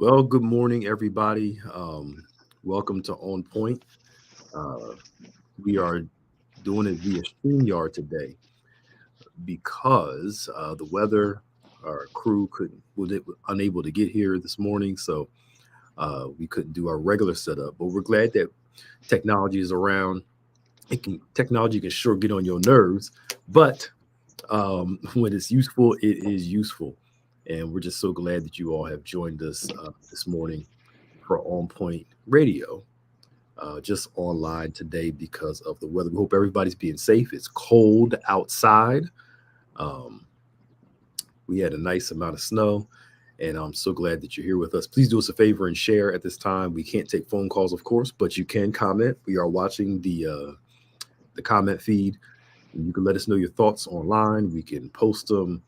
Well, good morning, everybody. Welcome to On Point. Uh, we are doing it via StreamYard today because the weather, our crew was unable to get here this morning, so we couldn't do our regular setup. But we're glad that technology is around. Technology can sure get on your nerves, but when it's useful, it is useful. And we're just so glad that you all have joined us this morning for On Point Radio, just online today because of the weather. We hope everybody's being safe. It's cold outside. Um, we had a nice amount of snow, and I'm so glad that you're here with us. Please do us a favor and share at this time. We can't take phone calls, of course, but you can comment. We are watching the comment feed. And you can let us know your thoughts online. We can post them,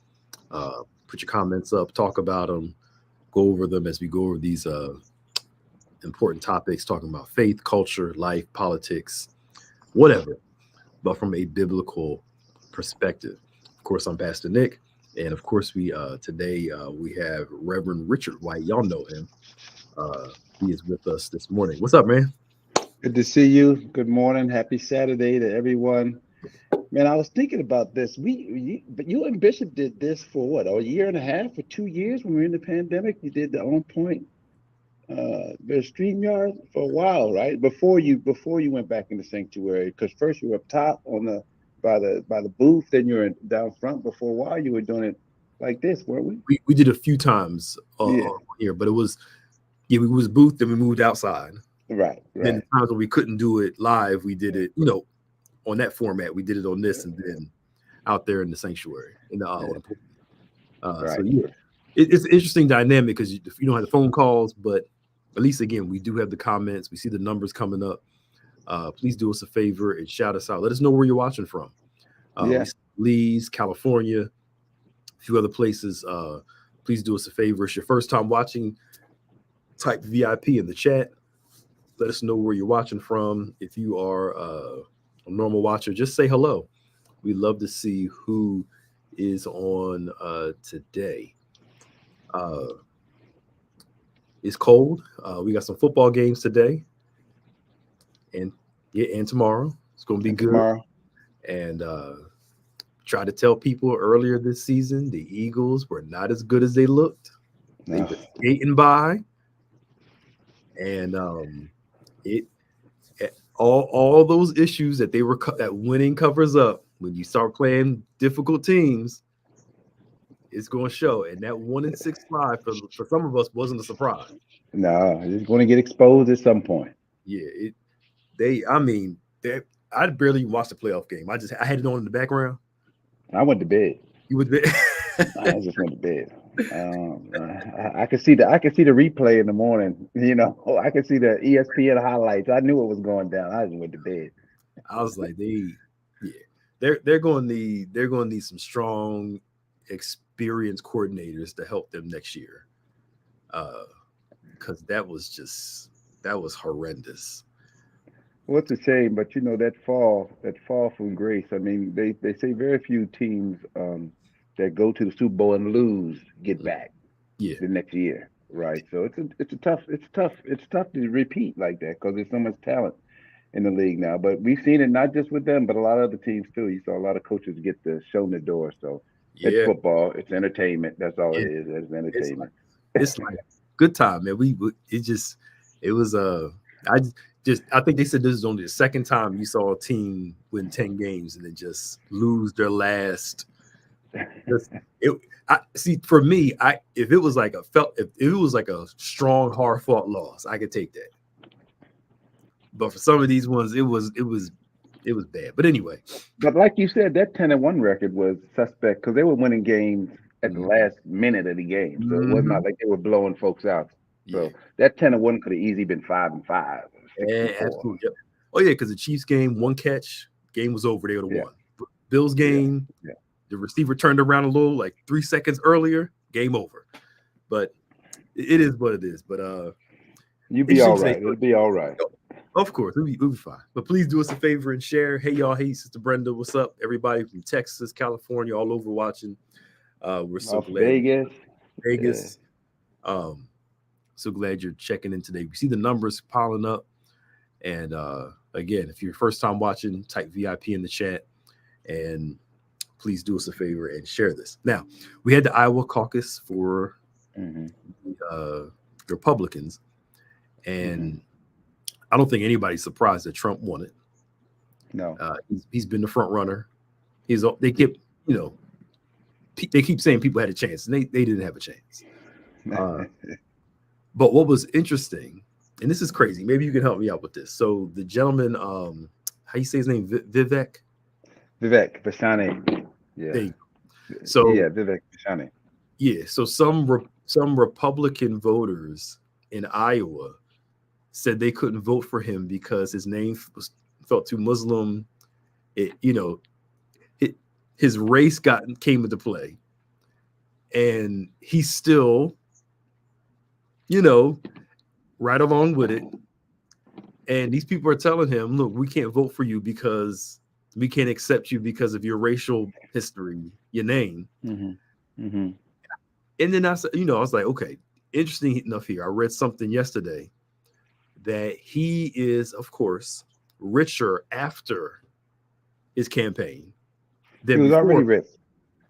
put your comments up, talk about them, go over them as we go over these important topics, talking about faith, culture, life, politics, whatever, but from a biblical perspective. Of course, I'm Pastor Nick, and of course, we today we have Reverend Richard White. Y'all know him. He is with us this morning. What's up, man? Good to see you. Good morning. Happy Saturday to everyone. Man, I was thinking about this. But you and Bishop did this for what, a year and a half or 2 years when we were in the pandemic. You did the On Point, the StreamYard for a while, right? Before you went back in the sanctuary, because first you were up top on the by the booth, then you were down front. Before a while, you were doing it like this, weren't we? We did a few times Yeah. here, but it was we was booth, then we moved outside. Right. Then the Right. times when we couldn't do it live, we did it, on that format. We did it on this, and then out there in the sanctuary in the on the pool. So Right. yeah, it's an interesting dynamic because you don't have the phone calls, but at least again we do have the comments. We see the numbers coming up. Please do us a favor and shout us out. Let us know where you're watching from. We Yeah. see Lee's, California, a few other places. Please do us a favor. It's your first time watching. Type VIP in the chat. Let us know where you're watching from. If you are a normal watcher, just say hello. We love to see who is on today. Uh, it's cold. We got some football games today, and yeah, and tomorrow. It's going to be And good. tomorrow. And try to tell people earlier this season the Eagles were not as good as they looked. They No. were skating by, and it all those issues that they were that winning covers up. When you start playing difficult teams, it's going to show. And that 1-6 slide for some of us wasn't a surprise. No, it's going to get exposed at some point. Yeah, I mean, I barely watched the playoff game. I had it on in the background. I went to bed. You would be. I just went to bed. I could see the replay in the morning. I could see the ESPN highlights. I knew it was going down. I just went to bed. I was like, yeah, they're going to need some strong, experienced coordinators to help them next year, because that was horrendous. Well, it's a shame, but that fall from grace. I mean, they say very few teams that go to the Super Bowl and lose get back Yeah, the next year, right? So it's tough to repeat like that because there's so much talent in the league now. But we've seen it not just with them, but a lot of other teams too. You saw a lot of coaches get the show in the door. So it's yeah. football. It's entertainment. That's all it It, is. It's it's like entertainment. it's like good time, man. It was I I think they said this is only the second time you saw a team win 10 games and then just lose their last. Just, it I see for me, if it was like if it was like a strong, hard fought loss, I could take that. But for some of these ones, it was bad. But anyway, But like you said, that 10-1 record was suspect because they were winning games at the mhm, last minute of the game. So it was not mhm, like they were blowing folks out. yeah, So that 10-1 could have easily been 5-5, six yeah, and four. absolutely. Yep. Oh yeah, because the Chiefs game, one catch, game was over. They would have Yeah, won. Bills yeah, game, yeah. the receiver turned around a little, like 3 seconds earlier, game over. But it is what it is. But You be interesting all today. right. It'll be all right. Of course, we'll be fine. But please do us a favor and share. Hey y'all, hey Sister Brenda, what's up? Everybody from Texas, California, all over watching. We're so Las glad. Vegas. Yeah. Vegas. Um, So glad you're checking in today. We see the numbers piling up. And again, if you're first time watching, type VIP in the chat and please do us a favor and share this. Now, we had the Iowa caucus for Republicans, and I don't think anybody's surprised that Trump won it. No, he's been the front runner. They keep saying people had a chance, and they didn't have a chance. But what was interesting, and this is crazy, maybe you can help me out with this. So the gentleman, how you say his name, Vivek Vashani. Yeah. So yeah, Vivek Vashani. Yeah. So some Republican voters in Iowa said they couldn't vote for him because his name felt too Muslim. His race came into play, and he's still, right along with it. And these people are telling him, look, we can't vote for you because we can't accept you because of your racial history, your name. And then I was like, okay, interesting enough here. I read something yesterday that he is, of course, richer after his campaign than he was before. Already rich.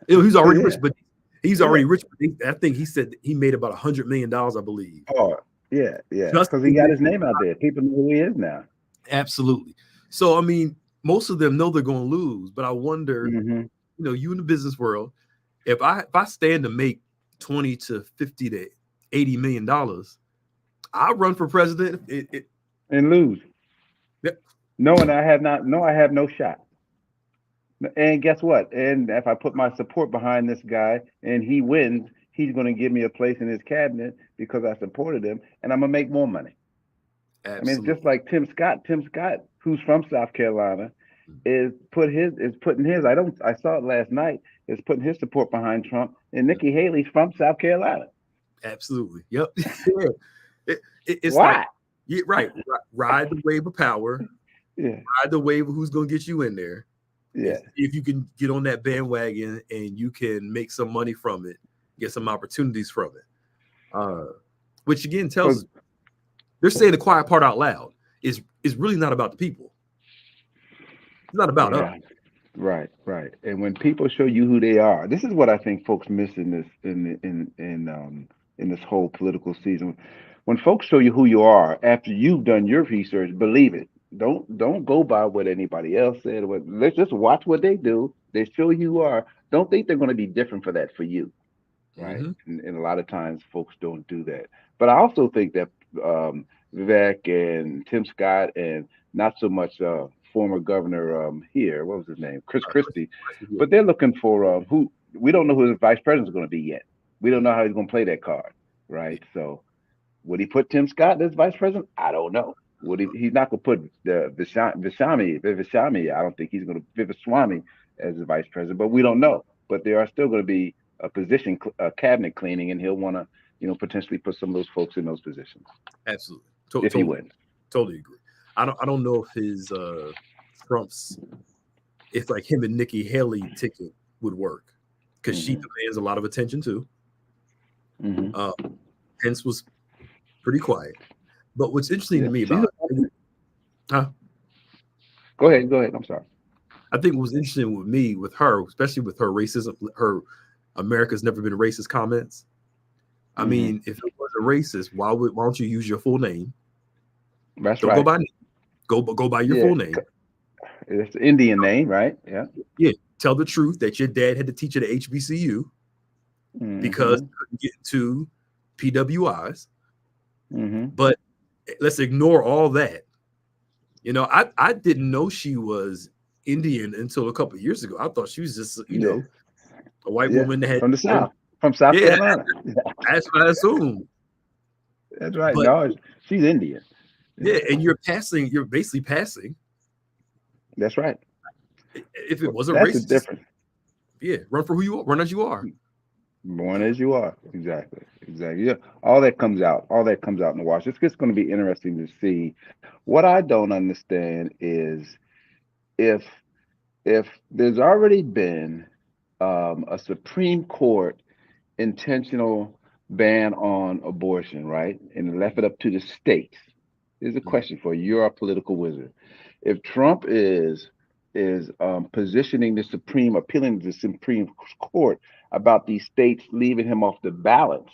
He's already rich, but he's already rich. I think he said he made about $100 million, I believe. Oh, yeah. Because he got his name out there. People know who he is now. Absolutely. So, I mean, most of them know they're going to lose, but I wonder, you in the business world, if I stand to make 20 to 50 to 80 million dollars, I'll run for president and lose. Yep. Knowing I have no shot. And guess what? And if I put my support behind this guy and he wins, he's going to give me a place in his cabinet because I supported him, and I'm going to make more money. Absolutely. I mean, it's just like Tim Scott. Tim Scott, who's from South Carolina, is putting his. I saw it last night. Is putting his support behind Trump, and Nikki Haley's from South Carolina. Absolutely. Yep. It's why? Like, right. Ride the wave of power. Yeah. Ride the wave of who's going to get you in there. Yeah. If you can get on that bandwagon and you can make some money from it, get some opportunities from it, which again tells they're saying the quiet part out loud is really not about the people. It's not about us. Right. And when people show you who they are, this is what I think folks miss in this whole political season. When folks show you who you are after you've done your research, believe it. Don't go by what anybody else said. Let's just watch what they do. They show you who are. Don't think they're going to be different for that for you, right? And a lot of times folks don't do that. But I also think that Vivek and Tim Scott and not so much former governor here, what was his name, Chris Christie, but they're looking for who we don't know who the vice president is going to be yet. We don't know how he's going to play that card, right? So would he put Tim Scott as vice president? I don't know. He's not going to put Vishami. I don't think he's going to Viviswamy as the vice president, but we don't know. But there are still going to be a cabinet cleaning, and he'll want to, potentially put some of those folks in those positions. Absolutely, if he wins. Totally agree. I don't know if his Trump's, if like him and Nikki Haley ticket would work because she demands a lot of attention too. Pence was pretty quiet. But what's interesting to me about Go ahead. I'm sorry. I think what was interesting with her, especially with her racism, her America's never been racist comments. I mean, if it was a racist, why don't you use your full name? That's don't right. Go by your full name. It's an Indian name, right? Yeah. Yeah. Tell the truth that your dad had to teach at a HBCU because he couldn't get into PWIs. But let's ignore all that. I didn't know she was Indian until a couple of years ago. I thought she was just, a white woman that had from the South, from South Carolina. That's what I assumed. That's right. No, she's Indian. Yeah, and you're basically passing. That's right. If it wasn't that's racist, different. Yeah, run for who you are, run as you are. Born as you are. Exactly. Yeah. All that comes out in the wash. It's just going to be interesting to see. What I don't understand is if there's already been a Supreme Court intentional ban on abortion, right? And left it up to the states. Here's a question for you. You're a political wizard. If Trump is positioning the Supreme, appealing to the Supreme Court about these states leaving him off the ballot,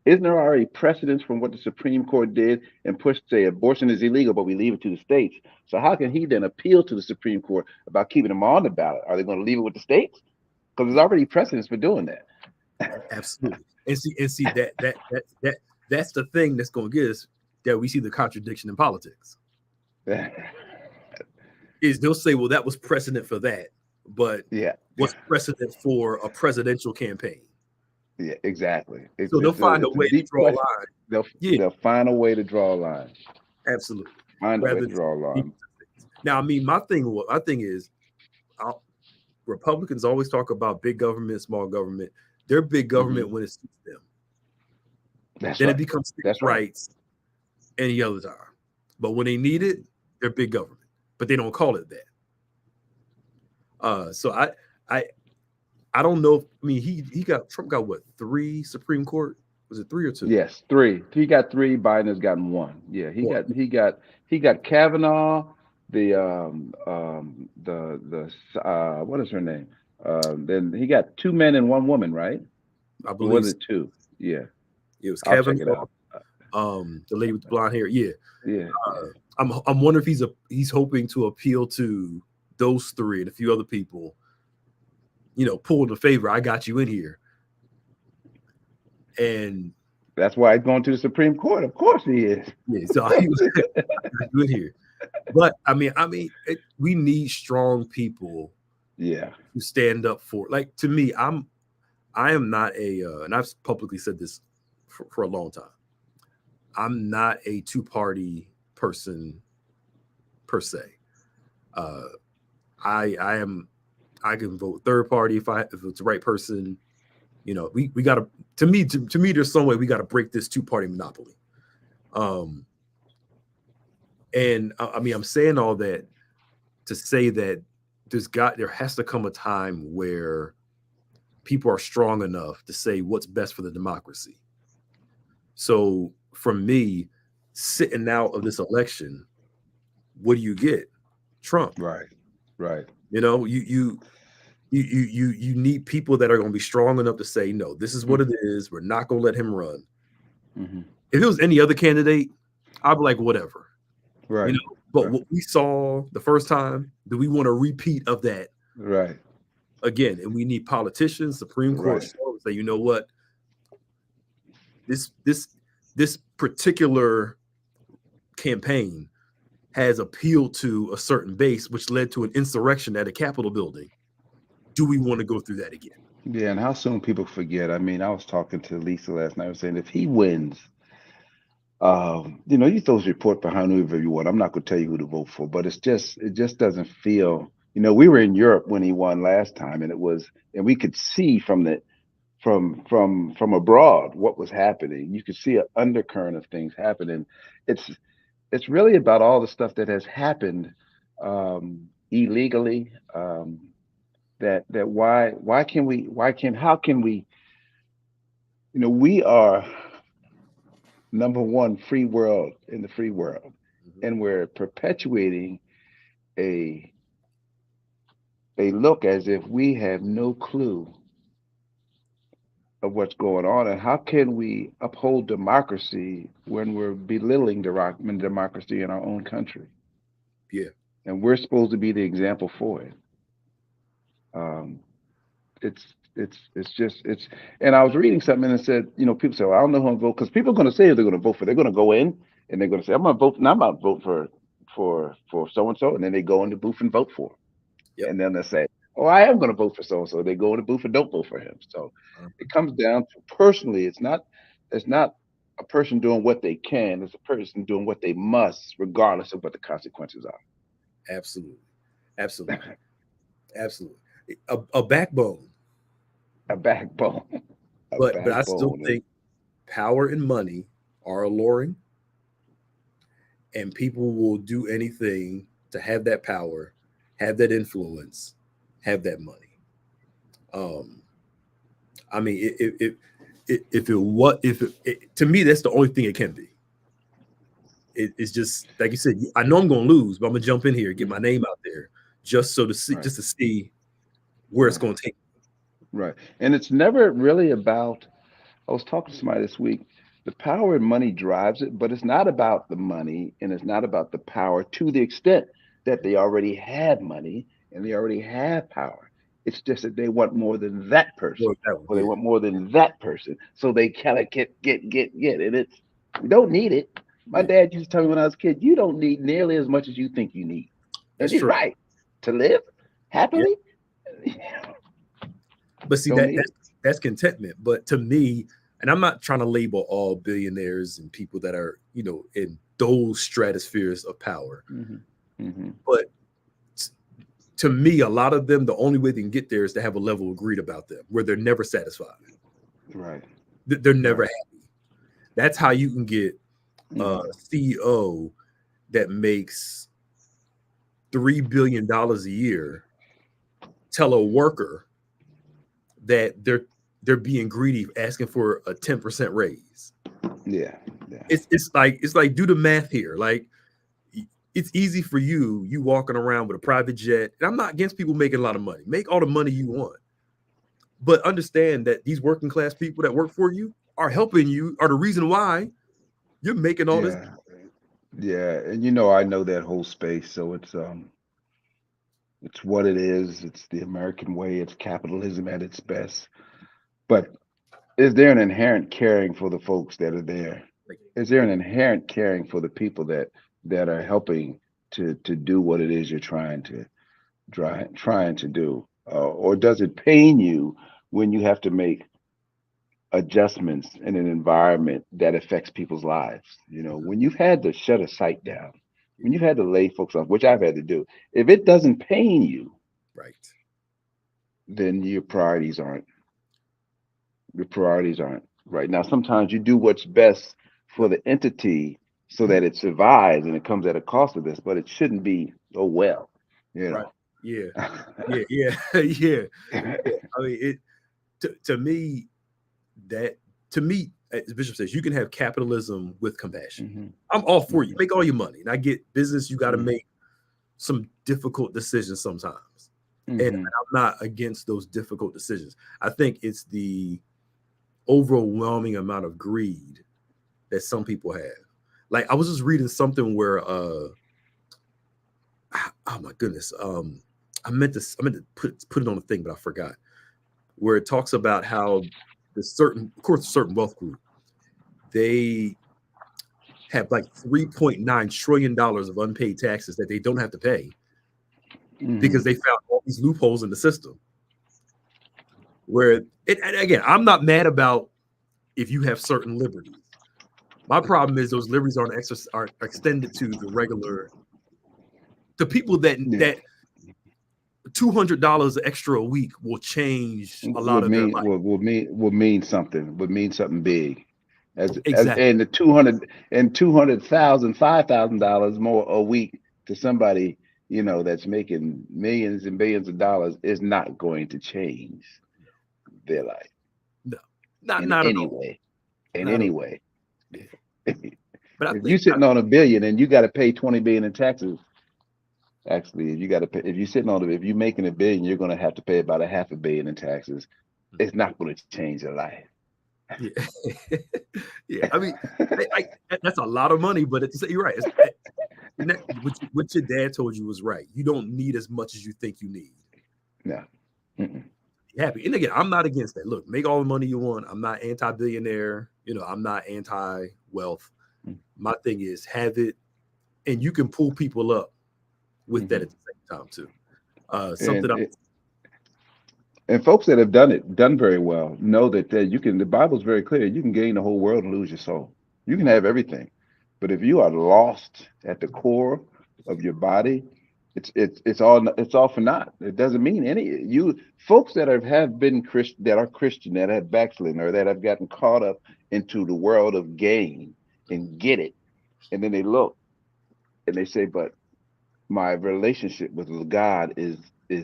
isn't there already precedence from what the Supreme Court did and pushed, say, abortion is illegal, but we leave it to the states? So how can he then appeal to the Supreme Court about keeping them on the ballot? Are they going to leave it with the states? Because there's already precedence for doing that. Absolutely. And see that's the thing that's going to get us, that we see the contradiction in politics. Is they'll say, well, that was precedent for that, but Yeah. what's precedent for a presidential campaign? Yeah, exactly. So they'll find a way to draw a line. They'll find a way to draw a line. Absolutely. Find a way to draw a line. Now, I mean, my thing is, Republicans always talk about big government, small government. They're big government when it suits them. Then it becomes states' rights any other time. But when they need it, they're big government. But they don't call it that. So I don't know. I mean, Trump got what, 3 Supreme Court? Was it 3 or 2? Yes, 3. He got 3. Biden has gotten 1. Yeah, he got Kavanaugh. The what is her name? Then he got 2 men and 1 woman, right? I believe. Was it 2? Yeah. It was Kavanaugh. The lady with the blonde hair. Yeah. Yeah. I'm wondering if he's hoping to appeal to those 3 and a few other people, pull the favor. I got you in here. And that's why he's going to the Supreme Court. Of course he is. Yeah, so he was good here. But I mean, we need strong people. Yeah. Who stand up for, like, to me, I am not and I've publicly said this for a long time. I'm not a 2-party person per se. I can vote third party if it's the right person. We gotta, to me, there's some way we gotta break this 2-party monopoly. And I mean, I'm saying all that to say that there has to come a time where people are strong enough to say what's best for the democracy. So for me, sitting out of this election, what do you get? Trump. Right. You need people that are going to be strong enough to say, no, this is what it is. We're not going to let him run. Mm-hmm. If it was any other candidate, I'd be like, whatever. Right. But what we saw the first time, do we want a repeat of that? Right. Again, and we need politicians, Supreme Court, say, you know what? This particular campaign has appealed to a certain base, which led to an insurrection at a Capitol building. Do we want to go through that again? Yeah, and how soon people forget. I mean, I was talking to Lisa last night. I was saying, if he wins, you throw his report behind whoever you want. I'm not going to tell you who to vote for, but it just doesn't feel. We were in Europe when he won last time, and we could see from abroad what was happening. You could see an undercurrent of things happening. It's really about all the stuff that has happened illegally. How can we? We are number one free world in the free world, and we're perpetuating a look as if we have no clue of what's going on. And how can we uphold democracy when we're belittling democracy in our own country? Yeah. And we're supposed to be the example for it. And I was reading something and it said, people say, well, I don't know who I'm voting, because people are going to say who they're going to vote for. They're going to go in and they're going to say, I'm going to vote, and I'm about to vote for so-and-so. And then they go in the booth and vote for him. Yep. And then they say, oh, I am going to vote for so-and-so. They go in the booth and don't vote for him. So it comes down to, personally, it's not a person doing what they can. It's a person doing what they must, regardless of what the consequences are. Absolutely. A backbone. But I still think power and money are alluring, and people will do anything to have that power, have that influence, have that money. I mean, To me, that's the only thing it can be. It's just like you said. I know I'm going to lose, but I'm gonna jump in here, get my name out there, just to see where it's going to take. Right. And it's never really about, I was talking to somebody this week, the power and money drives it, but it's not about the money and it's not about the power to the extent that they already have money and they already have power. It's just that they want more than that person, or they want more than that person. So they kind of get. And it's, you don't need it. My dad used to tell me when I was a kid, you don't need nearly as much as you think you need. And he's right. To live happily. Yeah. But see, that's contentment. But to me, and I'm not trying to label all billionaires and people that are, in those stratospheres of power. But to me, a lot of them, the only way they can get there is to have a level of greed about them where they're never satisfied. Right. They're never happy. That's how you can get a CEO that makes $3 billion a year tell a worker that they're being greedy, asking for a 10% raise. Yeah. It's like do the math here. Like, it's easy for you walking around with a private jet. And I'm not against people making a lot of money. Make all the money you want. But understand that these working class people that work for you are helping you, are the reason why you're making all this. Yeah. And I know that whole space. So it's what it is. It's the American way. It's capitalism at its best. But is there an inherent caring for the folks that are there? Is there an inherent caring for the people that are helping to do what it is you're trying to do? Or does it pain you when you have to make adjustments in an environment that affects people's lives? When you've had to shut a site down, when you've had to lay folks off, which I've had to do, if it doesn't pain you, right, then your priorities aren't right. Now, sometimes you do what's best for the entity so that it survives, and it comes at a cost of this, but it shouldn't be, right. Yeah. I mean, to me, as Bishop says, you can have capitalism with compassion. I'm all for you. Make all your money. And I get business, you got to make some difficult decisions sometimes. And I'm not against those difficult decisions. I think it's the overwhelming amount of greed that some people have. Like, I was just reading something where oh my goodness, I meant to put it on a thing, but I forgot, where it talks about how a certain wealth group, they have like $3.9 trillion of unpaid taxes that they don't have to pay because they found all these loopholes in the system. Where and again, I'm not mad about if you have certain liberties. My problem is those liberties aren't extended to the people that $200 extra a week will change a lot of their life. Will mean something big. Exactly. And the $200,000, $5,000 more a week to somebody that's making millions and billions of dollars is not going to change their life. No, not in any way. But if you're sitting on $1 billion and you got to pay $20 billion in taxes, actually, if you're making $1 billion, you're going to have to pay about $500 million in taxes. It's not going to change your life. Yeah. I mean, that's a lot of money, but you're right. What your dad told you was right. You don't need as much as you think you need. No. Happy. And again, I'm not against that. Look, make all the money you want. I'm not anti-billionaire. I'm not anti-wealth. My thing is have it, and you can pull people up with that at the same time too. And folks that have done very well, know that you can. The Bible's very clear. You can gain the whole world and lose your soul. You can have everything, but if you are lost at the core of your body, it's all for naught. It doesn't mean folks that have been Christian, that are Christian, that have backslidden, or that have gotten caught up into the world of gain and get it, and then they look and they say, but my relationship with God is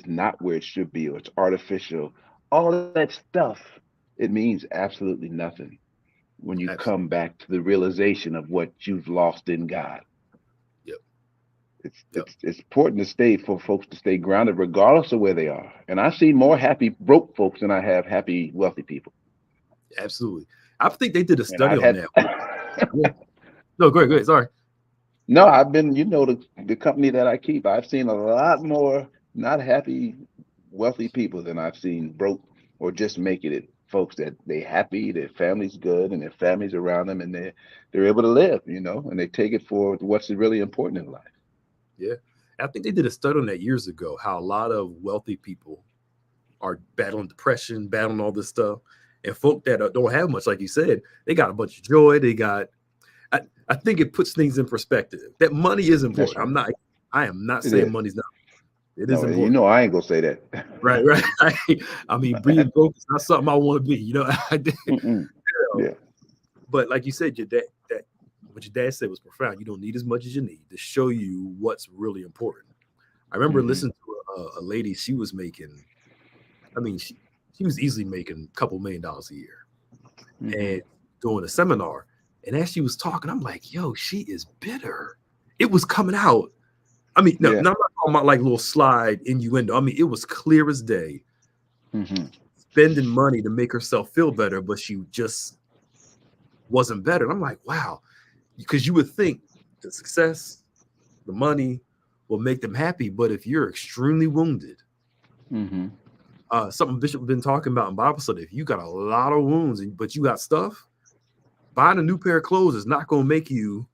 not where it should be, or it's artificial. All of that stuff it means absolutely nothing when you Absolutely. come back to the realization of what you've lost in God. Yep. It's Yep. it's it's important to stay for folks to stay grounded regardless of where they are. And I've seen more happy broke folks than I have happy wealthy people. Absolutely. I think they did a And study I've on had that. Yeah. No, go ahead. Go ahead. Sorry. no, I've been, the company that I keep, I've seen a lot more not happy wealthy people than I've seen broke or just making it folks that they happy, their family's good and their family's around them and they're able to live, and they take it for what's really important in life. Yeah. I think they did a study on that years ago, how a lot of wealthy people are battling depression, battling all this stuff. And folk that don't have much, like you said, they got a bunch of joy. They got, I think it puts things in perspective. That money is That's important. right. I am not It saying is. money's not. It is No, important. I ain't gonna say that. Right, right. I mean, being broke is not something I want to be. I did. Mm-mm. Yeah. But like you said, your dad, that what your dad said was profound. You don't need as much as you need to show you what's really important. I remember Hmm. listening to a lady. She was making. I mean, she was easily making a couple $1,000,000 a year, Hmm. and doing a seminar. And as she was talking, I'm like, yo, she is bitter. It was coming out. I mean, no, I'm Yeah. not talking about like little slide innuendo. I mean, it was clear as day, Hmm. spending money to make herself feel better, but she just wasn't better. And I'm like, wow, because you would think the success, the money will make them happy. But if you're extremely wounded, Hmm. something Bishop been talking about in Bible study, if you got a lot of wounds, but you got stuff, buying a new pair of clothes is not going to make you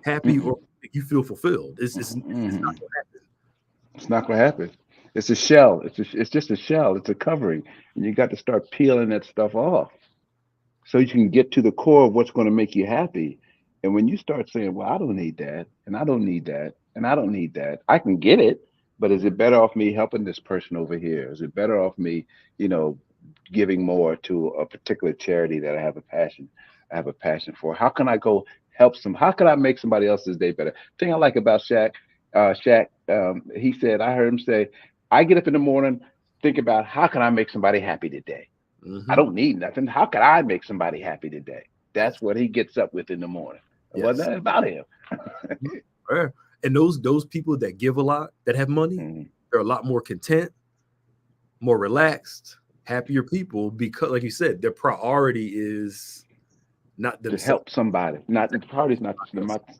happy or make you feel fulfilled. It's not Hmm. going to happen. It's not gonna happen. It's a shell. It's just a shell. It's a covering, and you got to start peeling that stuff off so you can get to the core of what's going to make you happy. And when you start saying, "Well, I don't need that, and I don't need that, and I don't need that," I can get it, but is it better off me helping this person over here? Is it better off me, you know, giving more to a particular charity that I have a passion for? How can I go help some? How can I make somebody else's day better? Thing I like about Shaq, he said, I heard him say, I get up in the morning, think about how can I make somebody happy today? I Mm-hmm. don't need nothing. How can I make somebody happy today? That's Yes. what he gets up with in the morning. It wasn't Yes. nothing about him. Yeah. And those people that give a lot, that have money, Mhm. they're a lot more content, more relaxed, happier people because, like you said, their priority is not To themselves. help somebody, not the party's Else.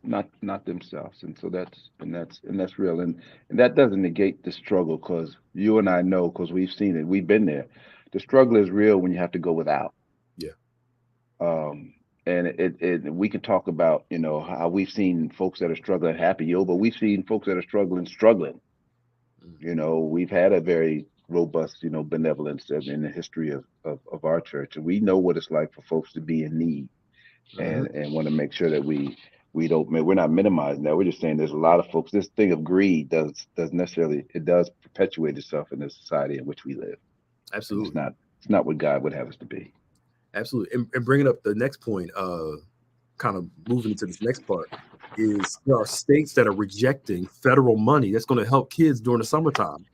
not themselves, and so that's real, and that doesn't negate the struggle because you and I know because we've seen it, we've been there. The struggle is real when you have to go without. Yeah. Um, and we can talk about how we've seen folks that are struggling happy, but we've seen folks that are struggling. Mm-hmm. We've had a very robust benevolence in the history of our church, and we know what it's like for folks to be in need Mm-hmm. and want to make sure that we don't we're not minimizing that. We're just saying there's a lot of folks. This thing of greed does necessarily it does perpetuate itself in the society in which we live, and Absolutely. it's not what God would have us to be. Absolutely. And bringing up the next point, kind of moving into this next part, is there are states that are rejecting federal money that's going to help kids during the summertime.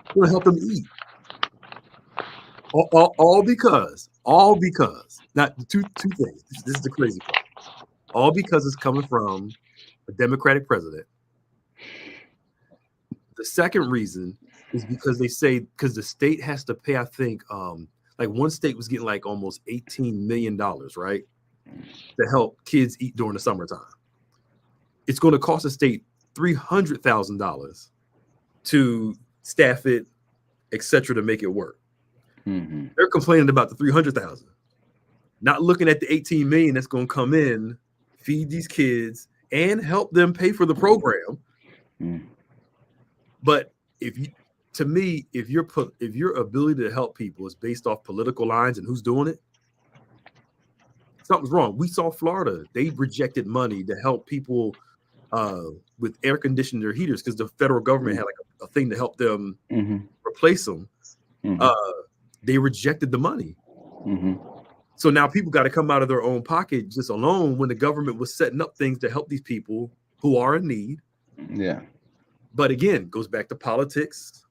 It's going to help them eat. All because, not two things. This is the crazy part. All because it's coming from a Democratic president. The second reason is because they say because the state has to pay, I think, like one state was getting like almost $18 million, right, to help kids eat during the summertime. It's going to cost the state $300,000 to staff it, etc., to make it work. Hmm. They're complaining about the 300,000, not looking at the 18 million that's going to come in, feed these kids, and help them pay for the program. Mm. But if you, to me, if your ability to help people is based off political lines and who's doing it, something's wrong. We saw Florida; they rejected money to help people with air conditioner heaters because the federal government had like a thing to help them Hmm. replace them. Hmm. They rejected the money. Hmm. So now people got to come out of their own pocket just alone when the government was setting up things to help these people who are in need. Yeah. But again, goes back to politics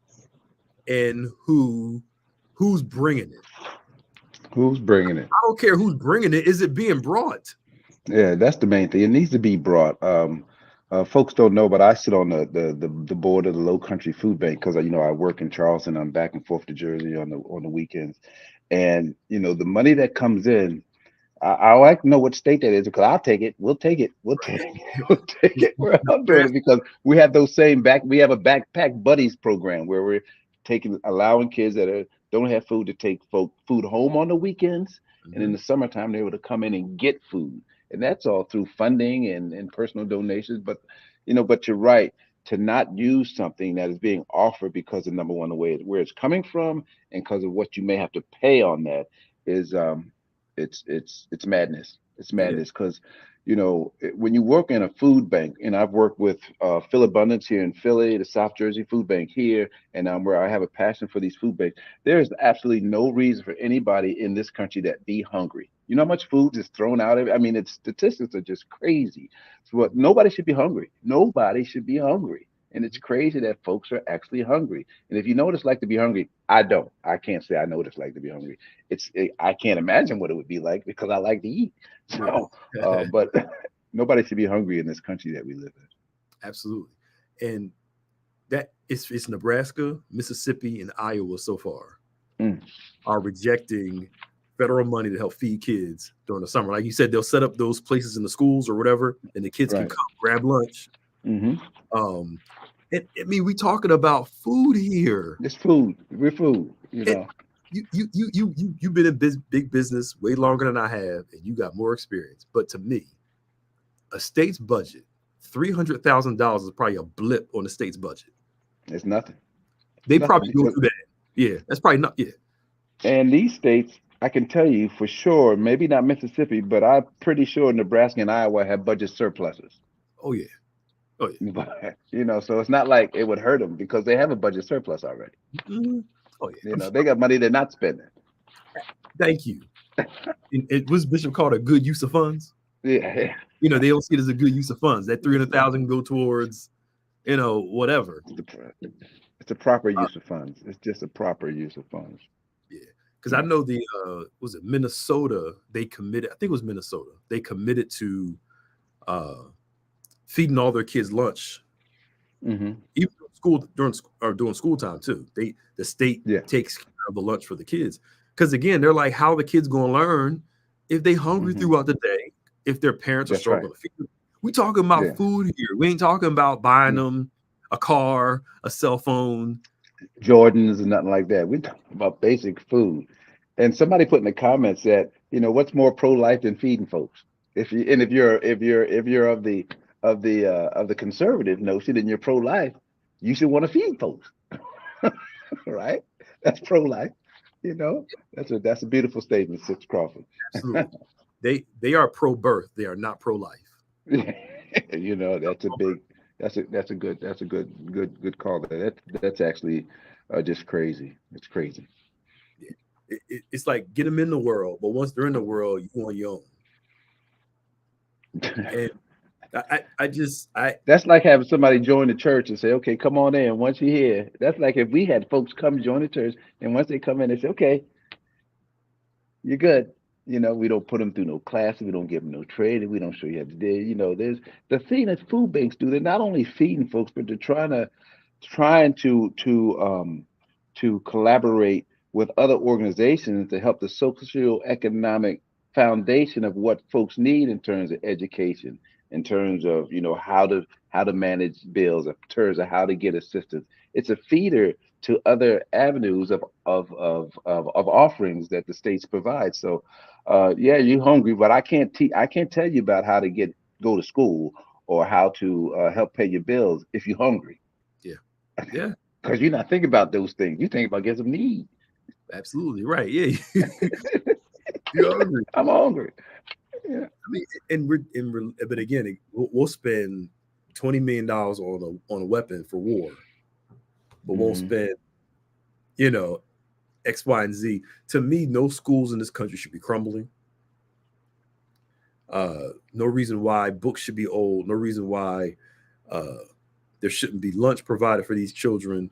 and who's bringing it. Who's bringing it? I don't care who's bringing it. Is it being brought? Yeah, that's the main thing. It needs to be brought. Folks don't know, but I sit on the board of the Low Country Food Bank because I work in Charleston. I'm back and forth to Jersey on the weekends, and the money that comes in. I like to know what state that is because I'll take it. We'll take it. We'll take it. We'll take it. We're all doing it because we have those same we have a backpack buddies program where we're allowing kids that don't have food to take food home on the weekends. And in the summertime, they're able to come in and get food. And that's all through funding and personal donations. But you're right, to not use something that is being offered because of, number one, the way where it's coming from and because of what you may have to pay on that is it's madness. It's madness because when you work in a food bank, and I've worked with Phil Abundance here in Philly, the South Jersey Food Bank here, and where I have a passion for these food banks. There is absolutely no reason for anybody in this country that be hungry. You know how much food is thrown out? I mean, its statistics are just crazy. So nobody should be hungry. Nobody should be hungry. And it's crazy that folks are actually hungry. And if you know what it's like to be hungry, I don't. I can't say I know what it's like to be hungry. I can't imagine what it would be like because I like to eat. So, but nobody should be hungry in this country that we live in. Absolutely. And that it's Nebraska, Mississippi, and Iowa so far are rejecting federal money to help feed kids during the summer. Like you said, they'll set up those places in the schools or whatever, and the kids can come grab lunch. I mean, we talking about food here. It's food. We're food. You've been in big business way longer than I have, and you got more experience. But to me, a state's budget, $300,000 is probably a blip on the state's budget. It's nothing. They probably go through that. Yeah, that's probably not. Yeah. And these states, I can tell you for sure, maybe not Mississippi, but I'm pretty sure Nebraska and Iowa have budget surpluses. Oh yeah. Oh yeah. But, so it's not like it would hurt them because they have a budget surplus already. Oh yeah. They got money they're not spending. Thank you. It was Bishop called a good use of funds. Yeah. They don't see it as a good use of funds. That 300,000 go towards, whatever. It's a proper use of funds. It's just a proper use of funds. Yeah. Because I know was it Minnesota? They committed. I think it was Minnesota. They committed to feeding all their kids lunch, even during school time too. The state takes care of the lunch for the kids because again, they're like, how are the kids going to learn if they hungry throughout the day? If their parents are struggling to feed them? We talking about food here. We ain't talking about buying them a car, a cell phone, Jordans, and nothing like that. We're talking about basic food. And somebody put in the comments that what's more pro-life than feeding folks. If you're of the conservative notion and you're pro-life, you should want to feed folks, right? That's pro-life. That's a beautiful statement, Sips Crawford. Absolutely. They are pro-birth. They are not pro-life. That's a good call. That's actually just crazy. It's crazy. Yeah. It's like get them in the world, but once they're in the world, you on your own. And that's like having somebody join the church and say, okay, come on in. Once you're here, that's like if we had folks come join the church, and once they come in, they say, okay, you're good. We don't put them through no classes, we don't give them no training, we don't show you how to do. There's the thing that food banks do. They're not only feeding folks, but they're trying to collaborate with other organizations to help the socio-economic foundation of what folks need in terms of education, in terms of how to manage bills, in terms of how to get assistance. It's a feeder to other avenues of offerings that the states provide. So you're hungry, but I can't tell you about how to go to school or how to help pay your bills if you're hungry. Yeah. Because you're not thinking about those things. You're thinking about getting some need. Absolutely right. Yeah. You're hungry. I'm hungry. Yeah. I mean, but again, we'll spend $20 million on a weapon for war, but won't spend, X, Y, and Z. To me, no schools in this country should be crumbling. No reason why books should be old. No reason why there shouldn't be lunch provided for these children.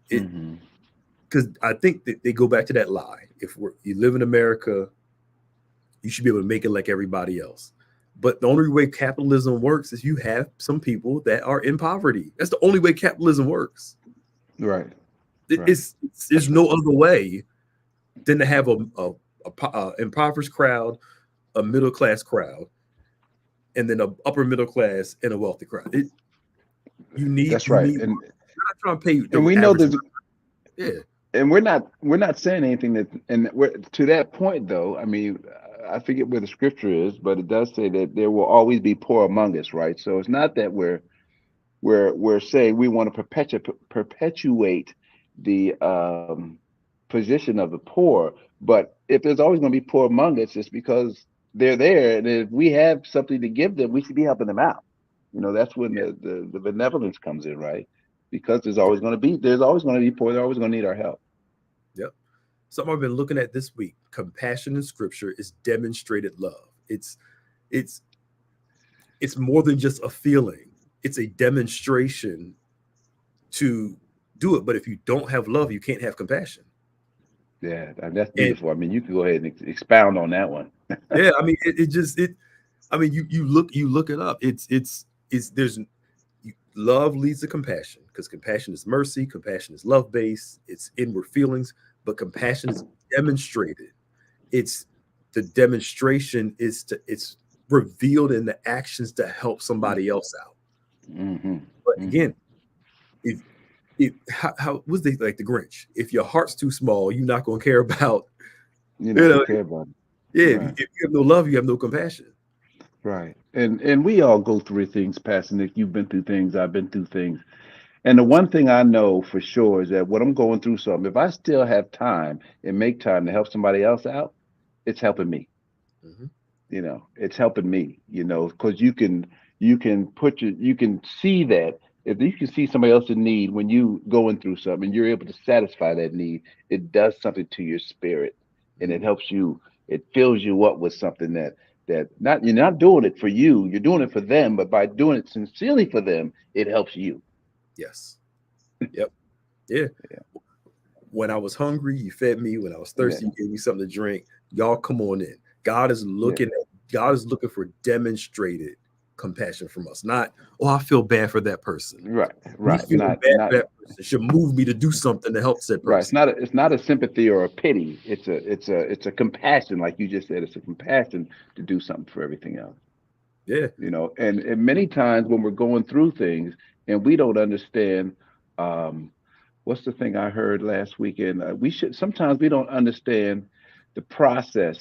Because because I think that they go back to that lie. If you live in America, you should be able to make it like everybody else. But the only way capitalism works is you have some people that are in poverty. That's the only way capitalism works. Right. There's no other way than to have a impoverished crowd, a middle class crowd, and then an upper middle class and a wealthy crowd. That's right. And you're not trying to pay. And we know there's yeah. And we're not saying anything that, and to that point though. I mean, I forget where the scripture is, but it does say that there will always be poor among us, right? So it's not that we're saying we want to perpetuate the position of the poor, but if there's always going to be poor among us, it's because they're there, and if we have something to give them, we should be helping them out. You know, that's when the benevolence comes in, right? Because there's always going to be poor. They're always going to need our help. Yep. Something I've been looking at this week: compassion in Scripture is demonstrated love. It's more than just a feeling. It's a demonstration to do it. But if you don't have love, you can't have compassion. Yeah, that's beautiful. I mean, you can go ahead and expound on that one. Yeah, I mean, you look it up. Love leads to compassion, because compassion is mercy, compassion is love based, it's inward feelings, but compassion is demonstrated. It's the demonstration it's revealed in the actions to help somebody else out. Mm-hmm. But again, how was they like the Grinch? If your heart's too small, you're not going to care about. Care about it. Yeah, Right. if you have no love, you have no compassion. Right. And we all go through things, Pastor Nick. You've been through things. I've been through things. And the one thing I know for sure is that when I'm going through something, if I still have time and make time to help somebody else out, it's helping me. Mm-hmm. You know, it's helping me, because you can see that if you can see somebody else in need when you going through something and you're able to satisfy that need, it does something to your spirit, and it helps you. It fills you up with something that you're not doing it for you, you're doing it for them, but by doing it sincerely for them, it helps you. Yes. Yep. Yeah. When I was hungry, you fed me. When I was thirsty, you gave me something to drink. Y'all come on in. God is looking for demonstrated compassion from us. Not, I feel bad for that person. Right. Me bad for that person should move me to do something to help that person. Right. It's not a sympathy or a pity. It's a compassion, like you just said. It's a compassion to do something for everything else. Yeah. And many times when we're going through things and we don't understand, what's the thing I heard last weekend? Sometimes we don't understand the process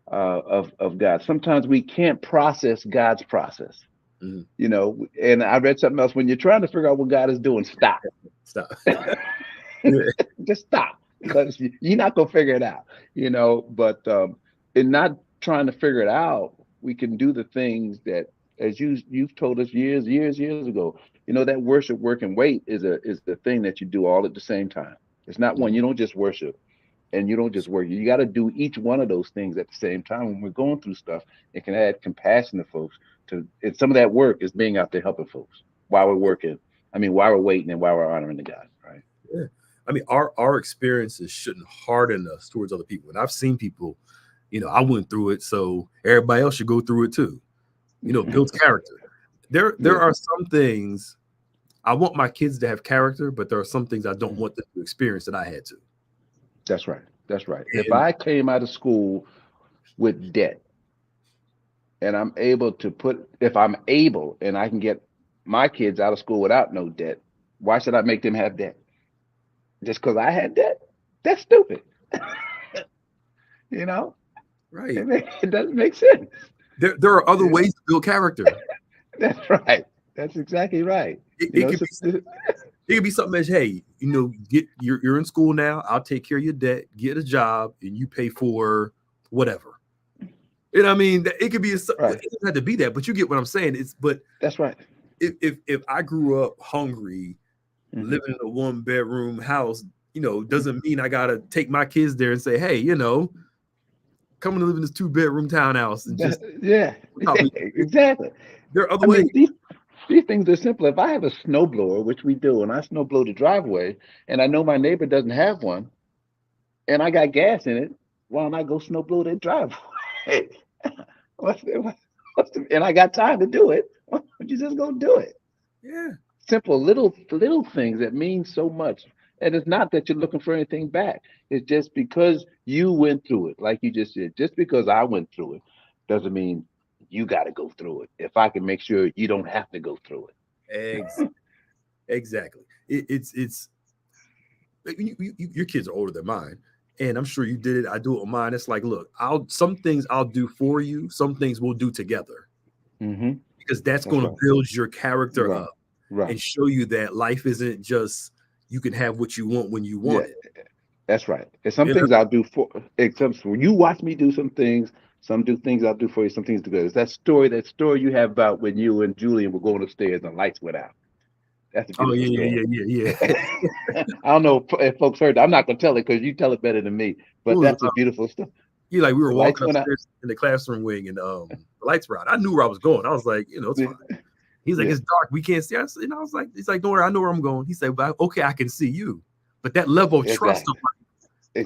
of God. Sometimes we can't process God's process. Mm-hmm. And I read something else. When you're trying to figure out what God is doing, stop. Just stop, because you're not gonna figure it out. But in not trying to figure it out, we can do the things that, as you've told us years ago. That worship, work, and wait is the thing that you do all at the same time. It's not one. You don't just worship and you don't just work. You got to do each one of those things at the same time. When we're going through stuff, it can add compassion to folks. And some of that work is being out there helping folks while we're working. While we're waiting and while we're honoring the God. Right. Yeah. Our experiences shouldn't harden us towards other people. And I've seen people, I went through it, so everybody else should go through it too. Builds character. There are some things I want my kids to have character, but there are some things I don't want them to experience that I had to. That's right. If I came out of school with debt, and I'm able and I can get my kids out of school without no debt, why should I make them have debt? Just because I had debt? That's stupid. Right. It doesn't make sense. There are other ways to build character. That's right. That's exactly right. It could be something as, hey, you're in school now. I'll take care of your debt. Get a job, and you pay for whatever. It could be it doesn't have to be that, but you get what I'm saying. That's right. If I grew up hungry, living in a 1-bedroom house, doesn't mean I gotta take my kids there and say, hey, come and live in this 2-bedroom townhouse and just exactly. There are other ways. These things are simple. If I have a snowblower, which we do, and I snowblow the driveway, and I know my neighbor doesn't have one, and I got gas in it, why don't I go snowblow their driveway? And I got time to do it. Why don't you just go do it? Yeah. Simple little things that mean so much. And it's not that you're looking for anything back. It's just because you went through it, like you just said. Just because I went through it doesn't mean you got to go through it. If I can make sure you don't have to go through it. Exactly. It's your kids are older than mine, and I'm sure you did it. I do it with mine. It's like, look, some things I'll do for you. Some things we'll do together, because that's going to build your character up and show you that life isn't just you can have what you want when you want it. That's right. And some things I'll do for, except when you watch me do some things. Some do things I'll do for you. Some things together. It's that story you have about when you and Julian were going upstairs and lights went out. That's a beautiful story. I don't know if folks heard that. I'm not gonna tell it because you tell it better than me. But that's a beautiful story. Yeah, like we were walking upstairs in the classroom wing, and the lights were out. I knew where I was going. I was like, it's fine. He's like, it's dark. We can't see. I was like, he's like, don't worry, I know where I'm going. He said, well, okay, I can see you. But that level of trust,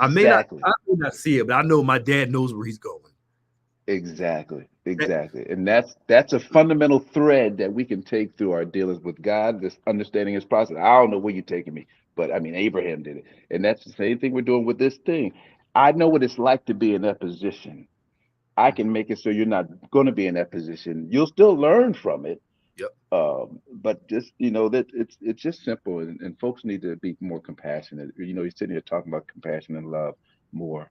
I may not see it, but I know my dad knows where he's going. Exactly. And that's a fundamental thread that we can take through our dealings with God, this understanding his process. I don't know where you're taking me, but I mean, Abraham did it. And that's the same thing we're doing with this thing. I know what it's like to be in that position. I can make it so you're not going to be in that position. You'll still learn from it. Yep. But just, that it's just simple, and folks need to be more compassionate. You're sitting here talking about compassion and love more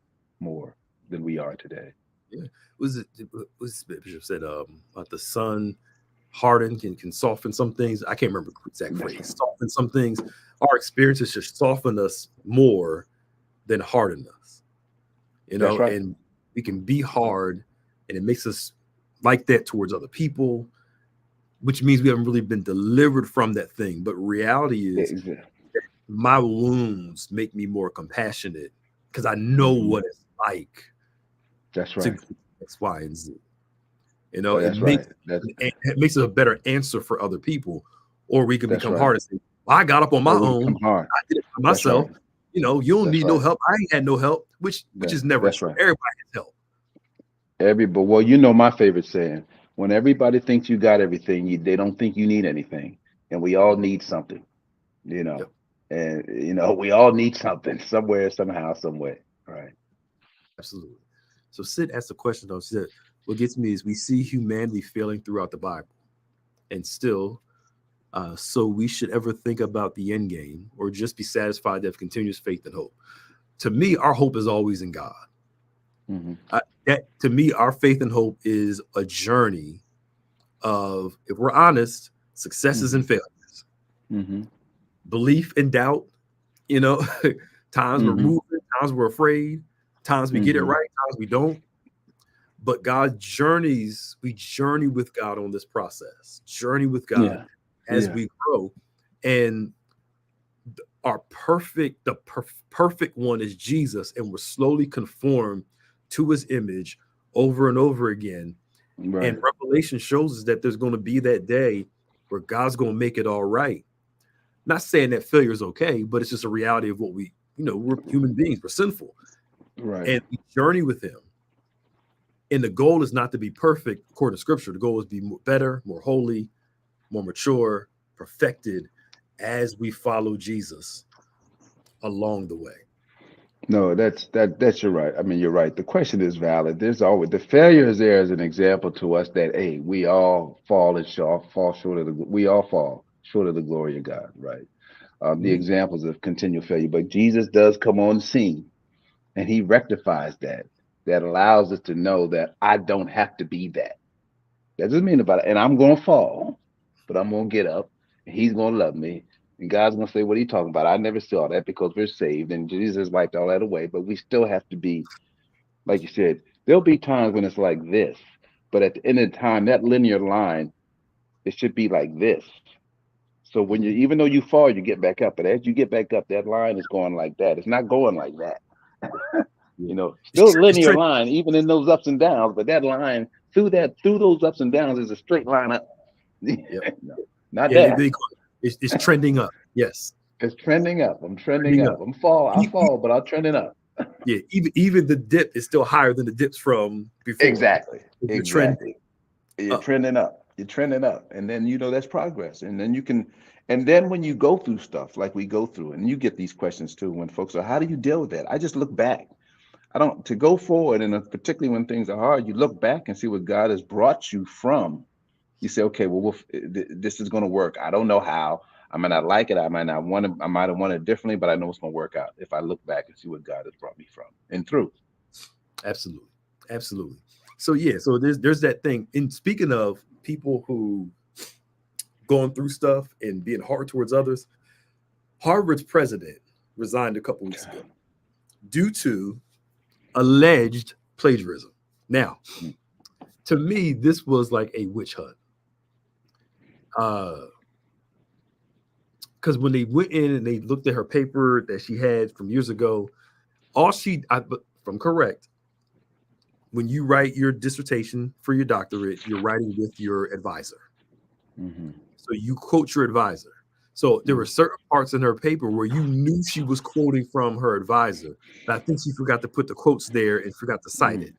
than we are today. Yeah. Was Bishop said about the sun hardened can soften some things. I can't remember the exact phrase. Soften some things. Our experiences should soften us more than harden us. And we can be hard, and it makes us like that towards other people, which means we haven't really been delivered from that thing. But reality is my wounds make me more compassionate because I know what it's like. That's right. To X, Y, and Z. It makes it a better answer for other people. Or we can become hard and say, well, I got up on my own. I did it for myself. Right. You don't need no help. I ain't had no help, which is never true. Right. Everybody has help. Well, my favorite saying, when everybody thinks you got everything, they don't think you need anything. And we all need something, Yep. And, we all need something somewhere, somehow, some way. Right. Absolutely. So Sid asked the question, though. She said, what gets me is we see humanity failing throughout the Bible. And still, so we should ever think about the end game or just be satisfied to have continuous faith and hope. To me, our hope is always in God. To me, our faith and hope is a journey of, if we're honest, successes and failures. Belief and doubt, times we're moving, times we're afraid. Times we get it right, times we don't. But we journey with God on this process. Journey with God as we grow. And the perfect one is Jesus, and we're slowly conformed to his image over and over again. Right. And Revelation shows us that there's going to be that day where God's going to make it all right. Not saying that failure is okay, but it's just a reality of what we're human beings, we're sinful. Right. And we journey with him. And the goal is not to be perfect according to scripture. The goal is to be better, more holy, more mature, perfected as we follow Jesus along the way. No, that's you're right. I mean, you're right. The question is valid. There's always the failure is there as an example to us that we all fall short of the glory of God, right? The examples of continual failure. But Jesus does come on the scene. And he rectifies that. That allows us to know that I don't have to be that. That doesn't mean about it. And I'm going to fall, but I'm going to get up. And he's going to love me. And God's going to say, what are you talking about? I never saw that because we're saved. And Jesus wiped all that away. But we still have to be, like you said, there'll be times when it's like this. But at the end of the time, that linear line, it should be like this. So when even though you fall, you get back up. But as you get back up, that line is going like that. It's not going like that. Still linear line, even in those ups and downs, but that line through those ups and downs is a straight line up. Not Yeah, that. it's trending up. Yes, It's trending up. I'm trending trending up. up. I fall, but I'm trending up. Yeah, even the dip is still higher than the dips from before. Exactly. You're trending Exactly. You're up. trending up. You're trending up. And then that's progress. And then and then when you go through stuff like we go through, and you get these questions too, when folks are, how do you deal with that? I just look back. I don't to go forward, and particularly when things are hard, you look back and see what God has brought you from. You say, okay, well, this is going to work. I don't know how. I might not like it. I might not want to. I might have wanted it differently, but I know it's going to work out if I look back and see what God has brought me from and through. Absolutely, absolutely. So yeah, so there's that thing. And speaking of people who going through stuff and being hard towards others, Harvard's president resigned a couple weeks ago due to alleged plagiarism. Now, to me, this was like a witch hunt. Because when they went in and they looked at her paper that she had from years ago, if I'm correct, when you write your dissertation for your doctorate, you're writing with your advisor. Mm-hmm. So you quote your advisor. So there were certain parts in her paper where you knew she was quoting from her advisor. But I think she forgot to put the quotes there and forgot to cite it.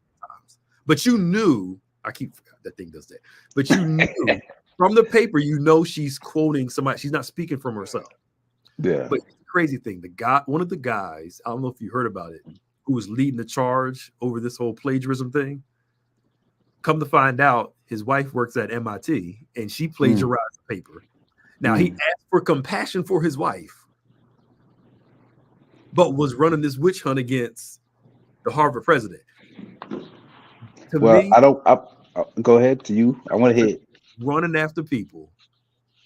But you knew, that thing does that. But you knew from the paper, you know she's quoting somebody. She's not speaking from herself. Yeah. But the crazy thing, one of the guys, I don't know if you heard about it, who was leading the charge over this whole plagiarism thing, come to find out his wife works at MIT and she plagiarized the paper. Now he asked for compassion for his wife, but was running this witch hunt against the Harvard president. Go ahead to you. I want to hear it. Running after people.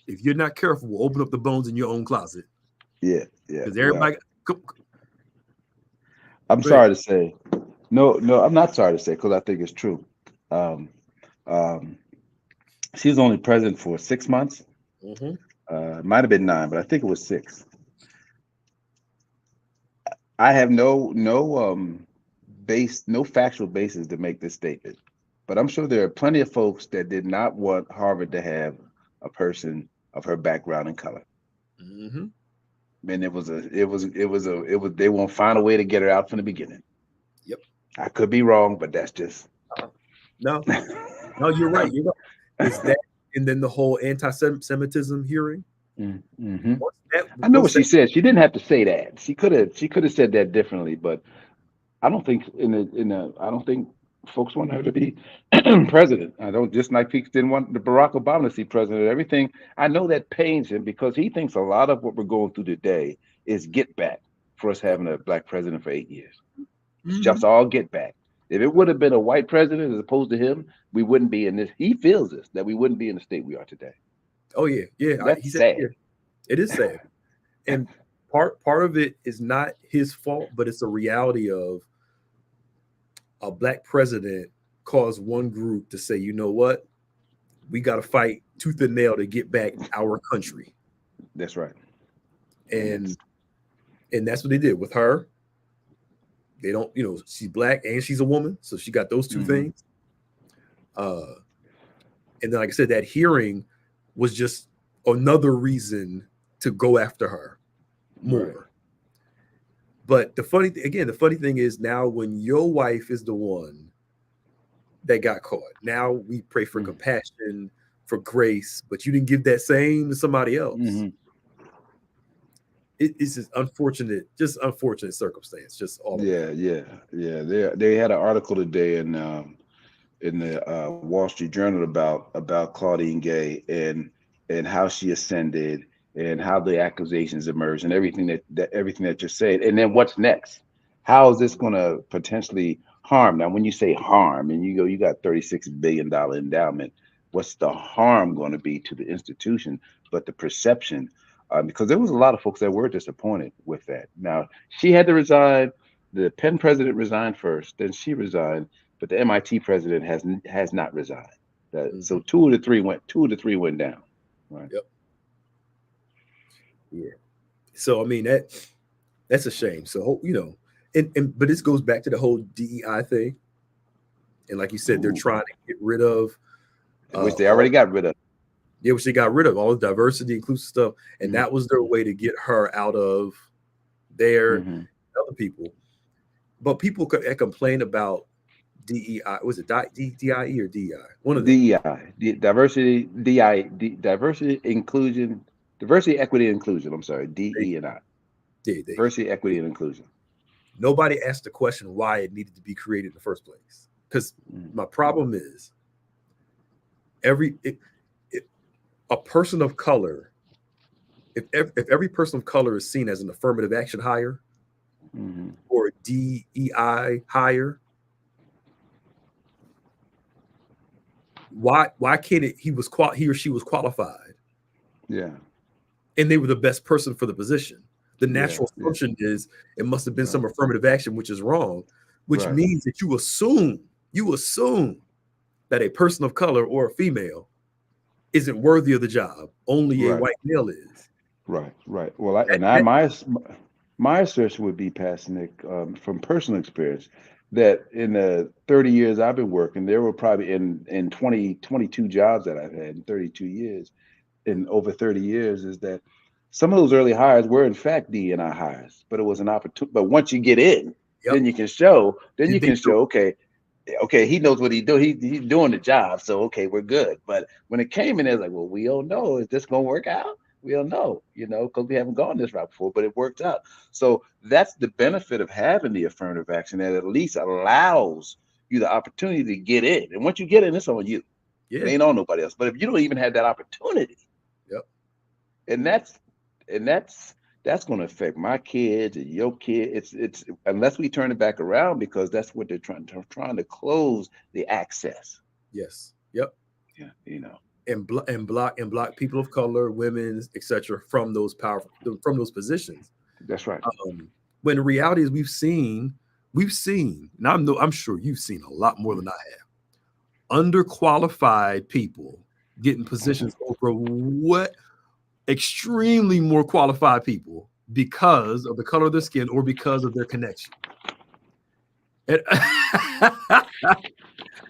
If you're not careful, we'll open up the bones in your own closet. Yeah. Because everybody. I'm sorry to say. No, I'm not sorry to say because I think it's true. She was only president for 6 months. It might have been 9, but I think it was 6. I have no factual basis to make this statement, but I'm sure there are plenty of folks that did not want Harvard to have a person of her background and color. And they won't find a way to get her out from the beginning. Yep. I could be wrong, but that's just no, you're right. You're right. Is that, and then the whole anti-Semitism hearing. I know what she said. She didn't have to say that. She could have said that differently, but I don't think I don't think folks want her to be president. I don't, just like people didn't want the Barack Obama to see president. Everything. I know that pains him because he thinks a lot of what we're going through today is get back for us having a black president for 8 years. It's just all get back. If it would have been a white president as opposed to him, we wouldn't be in this. He feels this, that we wouldn't be in the state we are today. Oh yeah. That's sad. It is sad. And part of it is not his fault, but it's a reality of a black president caused one group to say, you know what? We got to fight tooth and nail to get back our country. That's right. And that's what they did with her. They don't, she's black and she's a woman. So she got those two things. And then, like I said, that hearing was just another reason to go after her more. Right. But the funny thing is now when your wife is the one that got caught, now we pray for compassion, for grace, but you didn't give that same to somebody else. It's just unfortunate circumstance. Just all. Yeah. They had an article today in the Wall Street Journal about Claudine Gay and how she ascended and how the accusations emerged and everything that you're saying. And then what's next? How is this going to potentially harm? Now, when you say harm and you got $36 billion endowment, what's the harm going to be to the institution? But the perception, because there was a lot of folks that were disappointed with that. Now, she had to resign. The Penn president resigned first, then she resigned, but the MIT president has not resigned. So 2 of the 3 went down. Right. Yep. Yeah. So I mean that's a shame. So but this goes back to the whole DEI thing. And like you said, they're trying to get rid of which they already got rid of. Yeah, which they got rid of all the diversity, inclusive stuff, and Mm-hmm. that was their way to get her out of their other people. But people complain about DEI. Was it DIE or DEI? One of them. DEI, diversity, inclusion, diversity, equity, and inclusion. I'm sorry, They, DE and I. they, Diversity, equity, and inclusion. nobody asked the question why it needed to be created in the first place. Because my problem is a person of color, if every person of color is seen as an affirmative action hire or DEI hire, why can't it? He or she was qualified. Yeah. And they were the best person for the position. The natural assumption is it must have been some affirmative action, which is wrong, which means that you assume that a person of color or a female isn't worthy of the job. Only a white male is. Right. Well, my assertion would be, Pastor Nick, from personal experience, that in the 30 years I've been working, there were probably in 22 jobs that I've had in 32 years, in over 30 years, is that some of those early hires were in fact D&I hires, but it was an opportunity. But once you get in, then you can show, okay, he knows what he's doing. He's doing the job. So, okay, we're good. But when it came in, it's like, well, we don't know. Is this going to work out? We don't know, because we haven't gone this route before, but it worked out. So that's the benefit of having the affirmative action, that at least allows you the opportunity to get in. And once you get in, it's on you. Yeah. It ain't on nobody else. But if you don't even have that opportunity, and that's going to affect my kids and your kids. It's unless we turn it back around, because that's what they're trying to close the access. Yes. Yep. Yeah. And block people of color, women, etc., from those positions. That's right. When the reality is we've seen, and I'm sure you've seen a lot more than I have, underqualified people getting positions over what extremely more qualified people because of the color of their skin or because of their connection. And,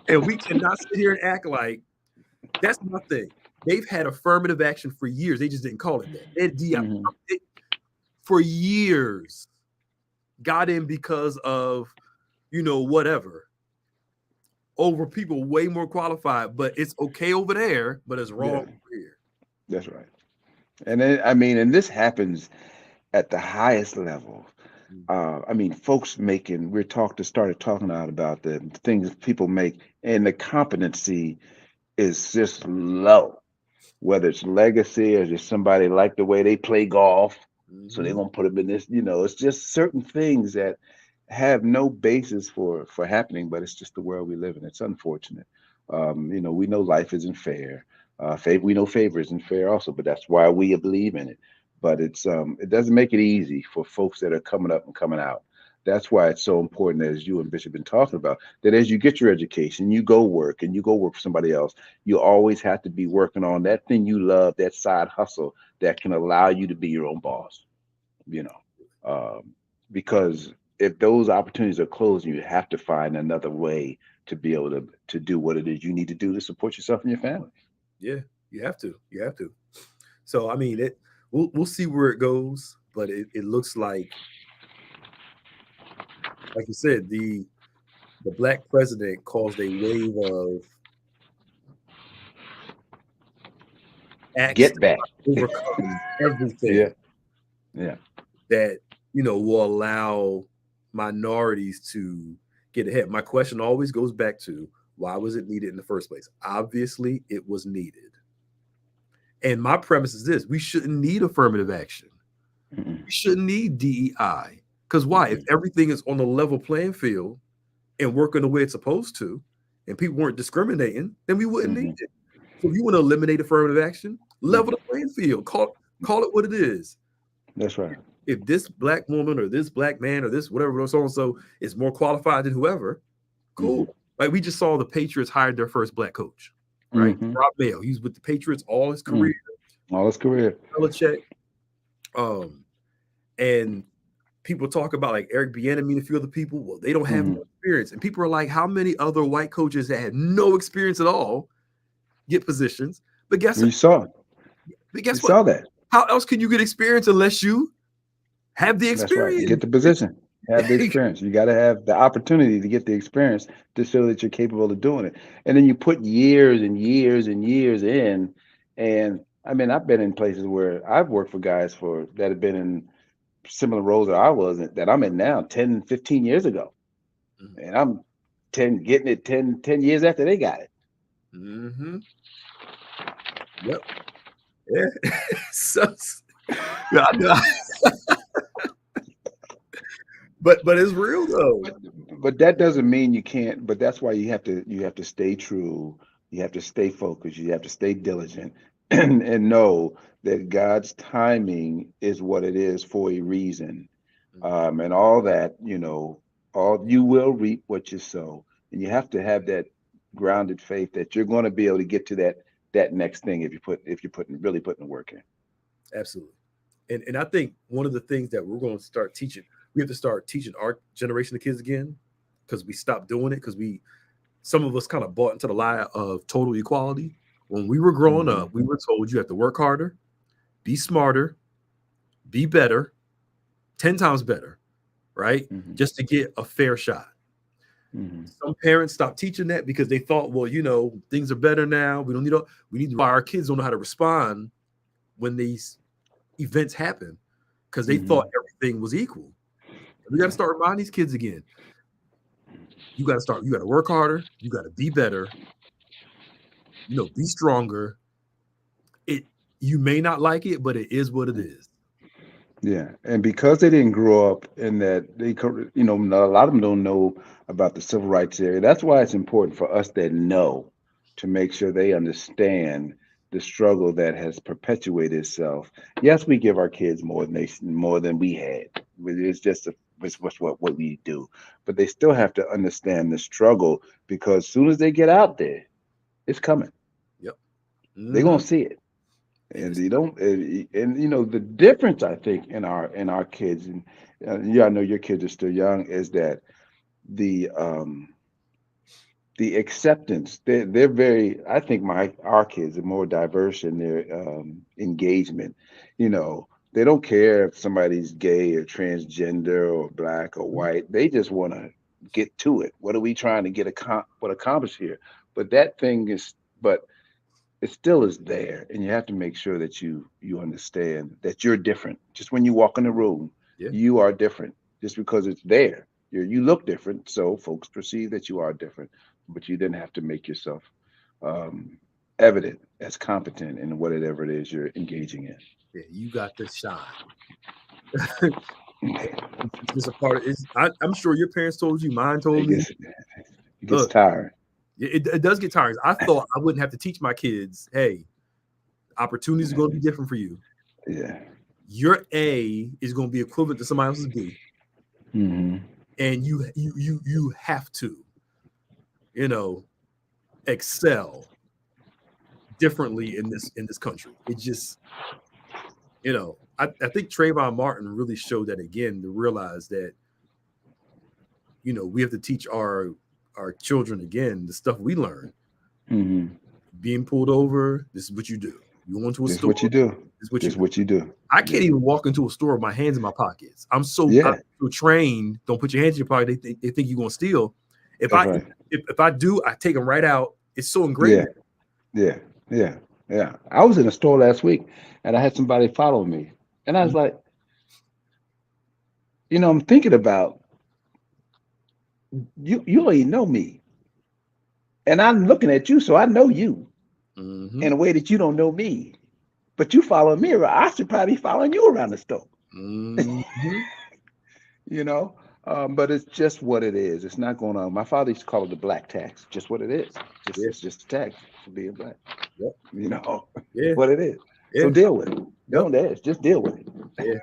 and we cannot sit here and act like that's nothing. They've had affirmative action for years. They just didn't call it that. They for years got in because of, whatever, over people way more qualified, but it's okay over there, but it's wrong over here. That's right. And then, and this happens at the highest level. Folks started talking about the things people make, and the competency is just low. Whether it's legacy or just somebody like the way they play golf, so they're gonna put them in this. It's just certain things that have no basis for happening, but it's just the world we live in. It's unfortunate. We know life isn't fair. We know favor isn't fair also, but that's why we believe in it. But it doesn't make it easy for folks that are coming up and coming out. That's why it's so important, as you and Bishop been talking about, that as you get your education, you go work for somebody else, you always have to be working on that thing you love, that side hustle that can allow you to be your own boss, because if those opportunities are closed, you have to find another way to be able to do what it is you need to do to support yourself and your family. Yeah, you have to. So, we'll see where it goes, but it looks like you said, the black president caused a wave of Get back, overcome everything. Yeah. That will allow minorities to get ahead. My question always goes back to, why was it needed in the first place? Obviously, it was needed. And my premise is this: we shouldn't need affirmative action. We shouldn't need DEI. Because why? If everything is on the level playing field and working the way it's supposed to, and people weren't discriminating, then we wouldn't need it. So if you want to eliminate affirmative action, level the playing field. Call it what it is. That's right. If this black woman or this black man or this whatever so is more qualified than whoever, cool. Like we just saw the Patriots hired their first black coach, right? Rob Mayo. He's with the Patriots all his career. Belichick. And people talk about like Eric Bieniemy and a few other people. Well, they don't have no experience. And people are like, how many other white coaches that had no experience at all get positions? But guess You saw it. but guess You what? saw that. How else can you get experience unless you have the That's right. experience? Get the position. Have the experience. You got to have the opportunity to get the experience to show that you're capable of doing it. And then you put years and years and years in. And I mean, I've been in places where I've worked for guys that have been in similar roles that I'm in now 10, 15 years ago. Mhm. And I'm getting it 10 years after they got it. Mm-hmm. Yep. Yeah. So, yeah, I know. But it's real though. But that doesn't mean you can't. But that's why you have to stay true. You have to stay focused. You have to stay diligent, and know that God's timing is what it is for a reason. And all that, all you will reap what you sow, and you have to have that grounded faith that you're going to be able to get to that next thing if you're really putting the work in. Absolutely. And I think one of the things that we're going to start teaching, we have to start teaching our generation of kids again, because we stopped doing it because some of us kind of bought into the lie of total equality. When we were growing up, we were told you have to work harder, be smarter, be better, 10 times better, right? Just to get a fair shot. Some parents stopped teaching that because they thought, well, things are better now. We need to our kids don't know how to respond when these events happen, because they thought everything was equal. We got to start reminding these kids again. You got to work harder. You got to be better. Be stronger. You may not like it, but it is what it is. Yeah, and because they didn't grow up in that, a lot of them don't know about the civil rights area. That's why it's important for us that know to make sure they understand the struggle that has perpetuated itself. Yes, we give our kids more than we had. It's just what we do, but they still have to understand the struggle, because as soon as they get out there, it's coming. Yep, they're gonna see it. And you don't, and the difference I think in our kids, and I know your kids are still young, is that the acceptance. They're very. I think our kids are more diverse in their engagement. They don't care if somebody's gay or transgender or black or white. They just want to get to it. What are we trying to get accomplished here? But that thing is, it still is there, and you have to make sure that you understand that you're different. Just when you walk in the room, you are different. Just because it's there, you look different, so folks perceive that you are different. But you then have to make yourself evident as competent in whatever it is you're engaging in. Yeah, you got to shine. It's a part of. I'm sure your parents told you. Mine told me. It gets tiring. It does get tiring. I thought I wouldn't have to teach my kids, hey, opportunities are going to be different for you. Yeah. Your A is going to be equivalent to somebody else's B. And you have to, excel differently in this country. It just, I think Trayvon Martin really showed that again, to realize that, we have to teach our children again the stuff we learned. Being pulled over, this is what you do. You go into a store. What you do. This is what you do. I can't even walk into a store with my hands in my pockets. I'm so trained. Don't put your hands in your pocket. They think you're gonna steal. If I do, I take them right out. It's so ingrained. Yeah. I was in a store last week and I had somebody follow me, and I was like, I'm thinking about you don't even know me, and I'm looking at you, so I know you in a way that you don't know me, but you follow me around. I should probably be following you around the store. But it's just what it is. It's not going on. My father used to call it the black tax. Just what it is. It's just a tax for being black. What it is. So deal with it. Don't ask. Just deal with it.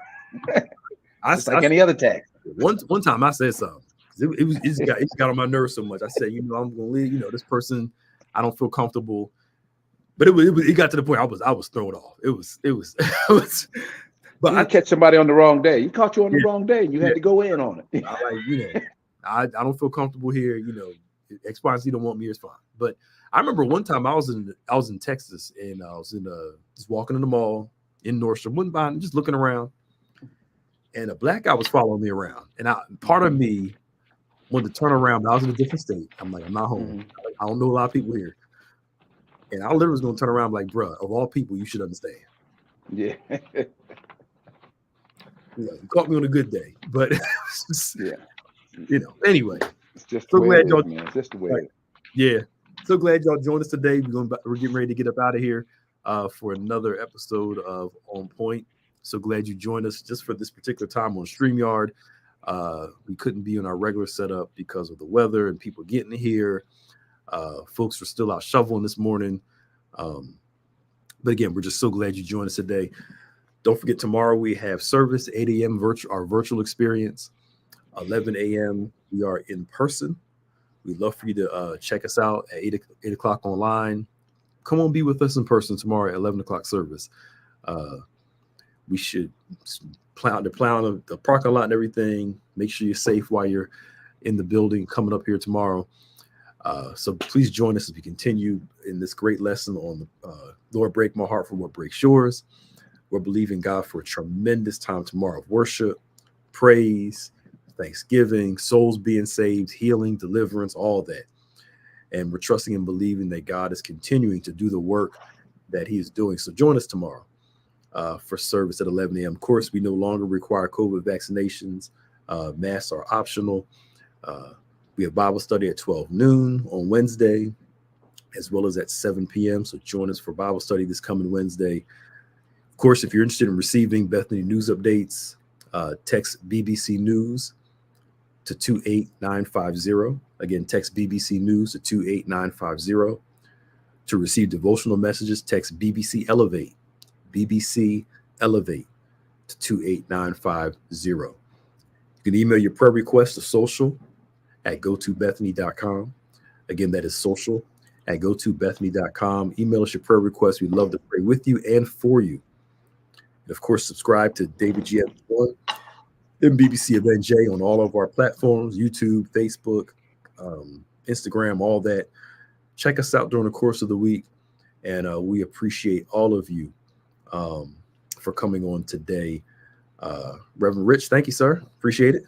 Just like any other tax. One time I said something. It got on my nerves so much. I said, I'm gonna leave. This person, I don't feel comfortable. But it got to the point I was thrown off. It was. But I catch somebody on the wrong day. You caught you on the wrong day, and you had to go in on it. I don't feel comfortable here. X, Y, and Z don't want me. It's fine. But I remember one time I was in Texas, and I was just walking in the mall in Nordstrom, wasn't buying, just looking around, and a black guy was following me around, and part of me wanted to turn around, but I was in a different state. I'm like, I'm not home. I don't know a lot of people here, and I literally was going to turn around like, bruh, of all people, you should understand. Yeah. You caught me on a good day, but anyway. It's just so glad y'all, man. It's just the way. Right. Yeah. So glad y'all joined us today. We're getting ready to get up out of here for another episode of On Point. So glad you joined us just for this particular time on StreamYard. We couldn't be in our regular setup because of the weather and people getting here. Folks are still out shoveling this morning. But again, we're just so glad you joined us today. Don't forget, tomorrow we have service, 8 a.m. our virtual experience. 11 a.m. we are in person. We'd love for you to check us out at 8 o'clock online. Come on, be with us in person tomorrow at 11 o'clock service. We should plow the parking lot and everything. Make sure you're safe while you're in the building coming up here tomorrow. So please join us as we continue in this great lesson on Lord, break my heart for what breaks yours. We're believing God for a tremendous time tomorrow of worship, praise, thanksgiving, souls being saved, healing, deliverance, all that. And we're trusting and believing that God is continuing to do the work that he is doing. So join us tomorrow for service at 11 a.m. Of course, we no longer require COVID vaccinations. Masks are optional. We have Bible study at 12 noon on Wednesday, as well as at 7 p.m. So join us for Bible study this coming Wednesday. Of course, if you're interested in receiving Bethany news updates, text BBC News to 28950. Again, text BBC News to 28950. To receive devotional messages, text BBC Elevate to 28950. You can email your prayer request to social@gotobethany.com. Again, that is social@gotobethany.com. Email us your prayer requests. We'd love to pray with you and for you. And of course, subscribe to David G. Evans 1 and BBC Event J on all of our platforms, YouTube, Facebook, Instagram, all that. Check us out during the course of the week. And we appreciate all of you for coming on today. Reverend Rich, thank you, sir. Appreciate it.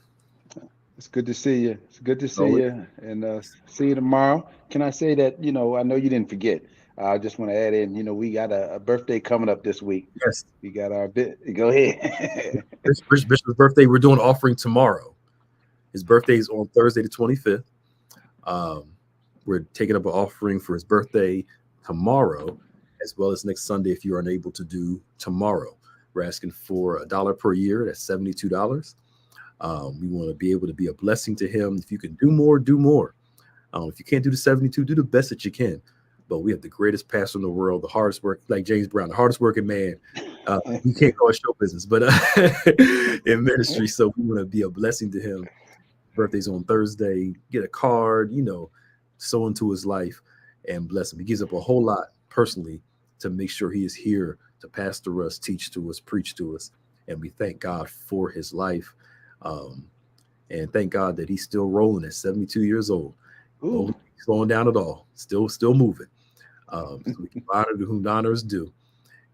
It's good to see you. It's good to see you. And see you tomorrow. Can I say that, I know you didn't forget. I just want to add in, we got a birthday coming up this week. Yes. We got our Go ahead. Bishop's birthday. We're doing offering tomorrow. His birthday is on Thursday, the 25th. We're taking up an offering for his birthday tomorrow, as well as next Sunday if you're unable to do tomorrow. We're asking for $1 per year. That's $72. We want to be able to be a blessing to him. If you can do more, do more. If you can't do the 72, do the best that you can. But we have the greatest pastor in the world, the hardest work, like James Brown, the hardest working man. You can't call it show business, but in ministry. So we want to be a blessing to him. Birthday's on Thursday. Get a card, sow into his life and bless him. He gives up a whole lot personally to make sure he is here to pastor us, teach to us, preach to us. And we thank God for his life. And thank God that he's still rolling at 72 years old. Slowing down at all. Still moving. So we can honor to whom honor is due.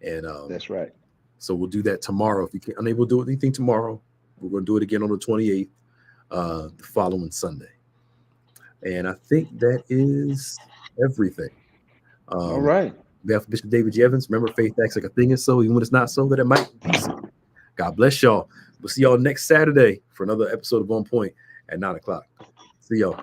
And that's right. So we'll do that tomorrow. If you can't unable to do anything tomorrow, we're going to do it again on the 28th, the following Sunday. And I think that is everything. All right. On behalf of Bishop David G. Evans, remember, faith acts like a thing is so, even when it's not so, that it might be so. God bless y'all. We'll see y'all next Saturday for another episode of On Point at 9 o'clock. See y'all.